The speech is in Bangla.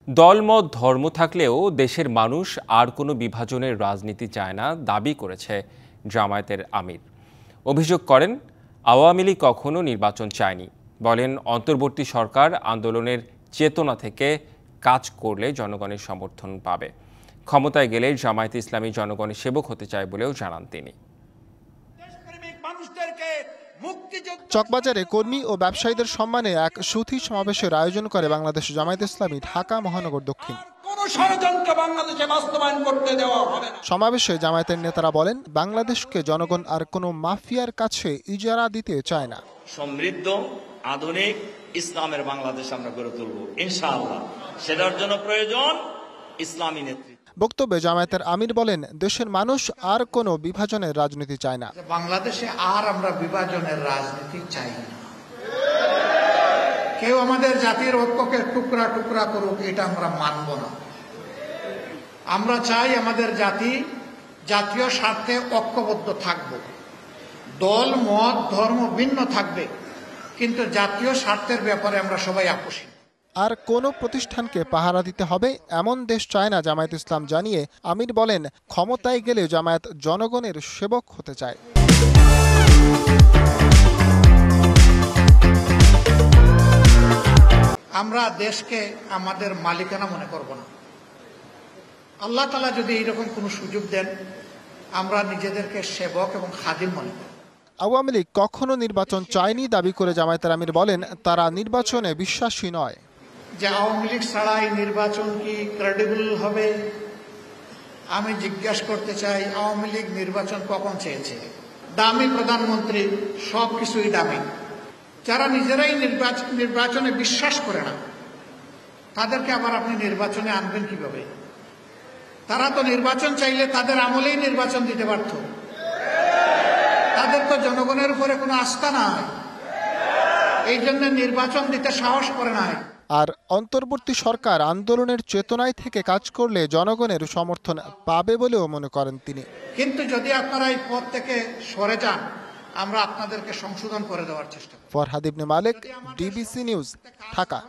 দলমত ধর্ম থাকলেও দেশের মানুষ আর কোনো বিভাজনের রাজনীতি চায় না দাবি করেছে জামায়াতের আমির। অভিযোগ করেন আওয়ামী লীগ কখনো নির্বাচন চায়নি। বলেন অন্তর্বর্তী সরকার আন্দোলনের চেতনা থেকে কাজ করলে জনগণের সমর্থন পাবে। ক্ষমতায় গেলে জামায়াতে ইসলামী জনগণের সেবক হতে চায় বলেও জানান তিনি। চকবাজারে কর্মী ও ব্যবসায়ীদের সম্মানে এক সুধী সমাবেশের আয়োজন করে বাংলাদেশ জামায়াতে ইসলামী ঢাকা মহানগর দক্ষিণ। সমাবেশে জামায়াতের নেতারা বলেন, বাংলাদেশকে জনগণ আর কোনো মাফিয়ার কাছে ইজারা দিতে চায় না। সমৃদ্ধ আধুনিক ইসলামের বাংলাদেশ আমরা গড়ে তুলব ইনশাআল্লাহ। সেটার জন্য প্রয়োজন ইসলামী নেতৃত্ব। বক্তব্যে জামায়াতের আমির বলেন, দেশের মানুষ আর কোনো বিভাজনের রাজনীতি চায় না। বাংলাদেশে আর আমরা বিভাজনের রাজনীতি চাই না। কেউ আমাদের জাতির ঐক্যকে টুকরা টুকরা করুক, এটা আমরা মানব না। আমরা চাই আমাদের জাতি জাতীয় স্বার্থে ঐক্যবদ্ধ থাকব। দল মত ধর্ম ভিন্ন থাকবে, কিন্তু জাতীয় স্বার্থের ব্যাপারে আমরা সবাই আপোষহীন। আর কোনো প্রতিষ্ঠানকে পাহারা দিতে হবে এমন দেশ চায় না জামায়াত ইসলাম জানিয়ে আমির বলেন, ক্ষমতায় গেলে জামায়াত জনগণের সেবক হতে চায়। আমরা দেশকে আমাদের মালিকানা মনে করব না। আল্লাহ তাআলা যদি এইরকম কোনো সুযোগ দেন, আমরা নিজেদেরকে সেবক এবং খাদিম মনে করব। আওয়ামী লীগ কখনো নির্বাচন চায়নি দাবি করে জামায়াতের আমির বলেন, তারা নির্বাচনে বিশ্বাসী নয়। যে আওয়ামী লীগ ছাড়াই নির্বাচন কি ক্রেডিবল হবে? আমি জিজ্ঞাসা করতে চাই, আওয়ামী লীগ নির্বাচন কখন চেয়েছে? দামি প্রধানমন্ত্রী, সবকিছুই দামি। যারা নিজেরাই নির্বাচনে বিশ্বাস করে না, তাদেরকে আবার আপনি নির্বাচনে আনবেন কিভাবে? তারা তো নির্বাচন চাইলে তাদের আমলেই নির্বাচন দিতে পারত। তাদের তো জনগণের উপরে কোনো আস্থা নাই, এই জন্য নির্বাচন দিতে সাহস করে নাই। আর অন্তর্বর্তী সরকার আন্দোলনের চেতনায় থেকে কাজ করলে জনগণের সমর্থন পাবে বলেও মনে করেন তিনি। কিন্তু যদি আপনারা এই পথ থেকে সরে যান, আমরা আপনাদেরকে সংশোধন করে দেওয়ার চেষ্টা করব। ফরহাদ ইবনে মালেক, ডিবিসি নিউজ, ঢাকা।